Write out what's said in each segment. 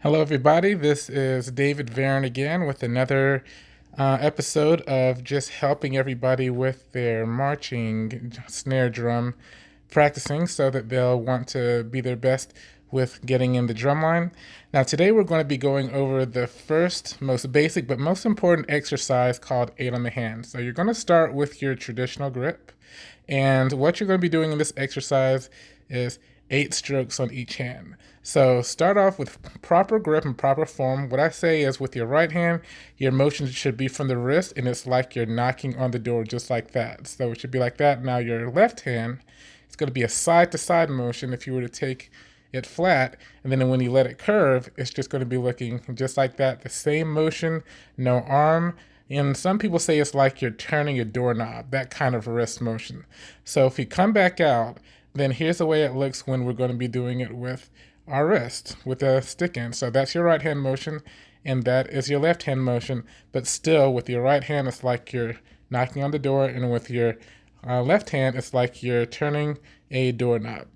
Hello, everybody. This is David Varon again with another episode of just helping everybody with their marching snare drum practicing so that they'll want to be their best with getting in the drum line. Now, today we're going to be going over the first, most basic, but most important exercise called 8 on the hand. So you're going to start with your traditional grip. And what you're going to be doing in this exercise is 8 strokes on each hand. So start off with proper grip and proper form. What I say is with your right hand, your motion should be from the wrist, and it's like you're knocking on the door just like that. So it should be like that. Now your left hand, it's going to be a side-to-side motion if you were to take it flat, and then when you let it curve, it's just going to be looking just like that. The same motion, no arm. And some people say it's like you're turning a doorknob, that kind of wrist motion. So if you come back out, then here's the way it looks when we're going to be doing it with our wrist, with a stick in. So that's your right hand motion, and that is your left hand motion. But still, with your right hand, it's like you're knocking on the door, and with your left hand, it's like you're turning a doorknob.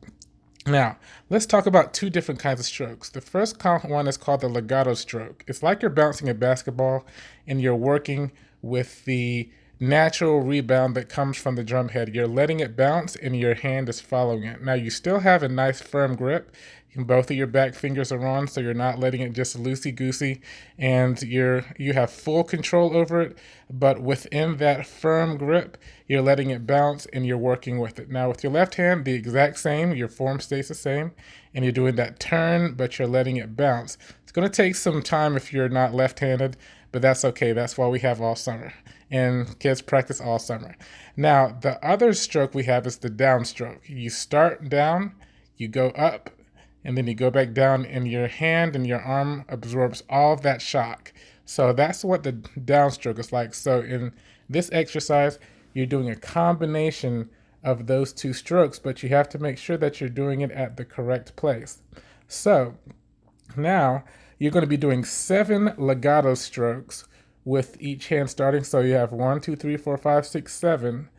Now, let's talk about two different kinds of strokes. The first one is called the legato stroke. It's like you're bouncing a basketball and you're working with the natural rebound that comes from the drum head. You're letting it bounce and your hand is following it. Now, you still have a nice firm grip. Both of your back fingers are on, so you're not letting it just loosey-goosey, and you have full control over it, but within that firm grip, you're letting it bounce and you're working with it. Now, with your left hand, the exact same, your form stays the same, and you're doing that turn, but you're letting it bounce. It's going to take some time if you're not left-handed, but that's okay. That's why we have all summer, and kids practice all summer. Now, the other stroke we have is the downstroke. You start down, you go up, and then you go back down, and your hand and your arm absorbs all of that shock. So that's what the downstroke is like. So in this exercise, you're doing a combination of those two strokes, but you have to make sure that you're doing it at the correct place. So now you're going to be doing 7 legato strokes with each hand starting. So you have 1, 2, 3, 4, 5, 6, 7.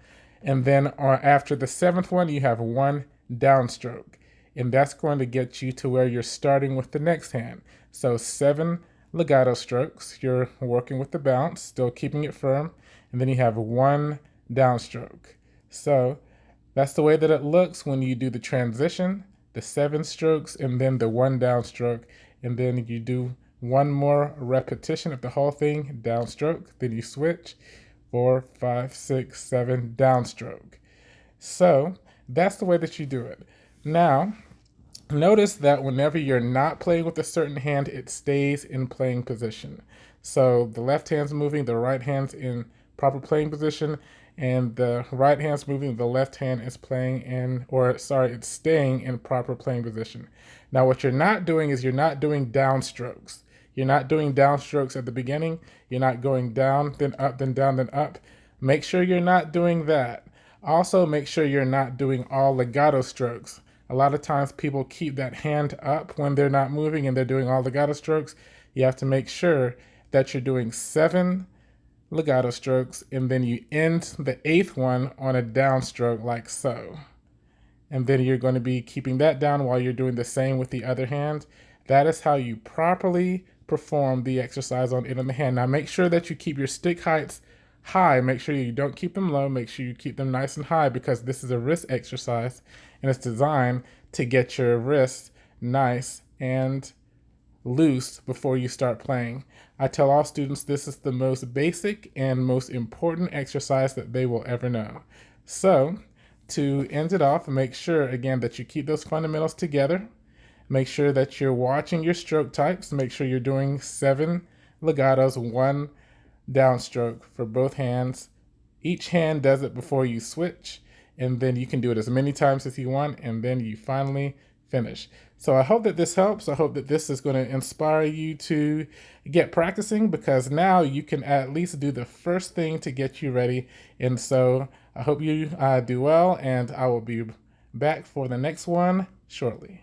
And then after the 7th one, you have 1 downstroke. And that's going to get you to where you're starting with the next hand. So 7 legato strokes, you're working with the bounce, still keeping it firm, and then you have 1 downstroke. So that's the way that it looks when you do the transition, the 7 strokes, and then the 1 downstroke, and then you do 1 more repetition of the whole thing, downstroke, then you switch, 4, 5, 6, 7, downstroke. So that's the way that you do it. Now, notice that whenever you're not playing with a certain hand, it stays in playing position. So the left hand's moving, the right hand's in proper playing position, and the right hand's moving, the left hand is it's staying in proper playing position. Now, what you're not doing is you're not doing downstrokes. You're not doing downstrokes at the beginning. You're not going down, then up, then down, then up. Make sure you're not doing that. Also, make sure you're not doing all legato strokes. A lot of times people keep that hand up when they're not moving and they're doing all legato strokes. You have to make sure that you're doing 7 legato strokes, and then you end the 8th one on a downstroke like so. And then you're going to be keeping that down while you're doing the same with the other hand. That is how you properly perform the exercise on 8 on the hand. Now make sure that you keep your stick heights high. Make sure you don't keep them low. Make sure you keep them nice and high, because this is a wrist exercise and it's designed to get your wrists nice and loose before you start playing. I tell all students this is the most basic and most important exercise that they will ever know. So to end it off, make sure again that you keep those fundamentals together. Make sure that you're watching your stroke types. Make sure you're doing 7 legatos, 1 downstroke for both hands. Each hand does it before you switch, and then you can do it as many times as you want, and then you finally finish. So I hope that this helps. I hope that this is going to inspire you to get practicing, because now you can at least do the first thing to get you ready. And so I hope you do well, and I will be back for the next one shortly.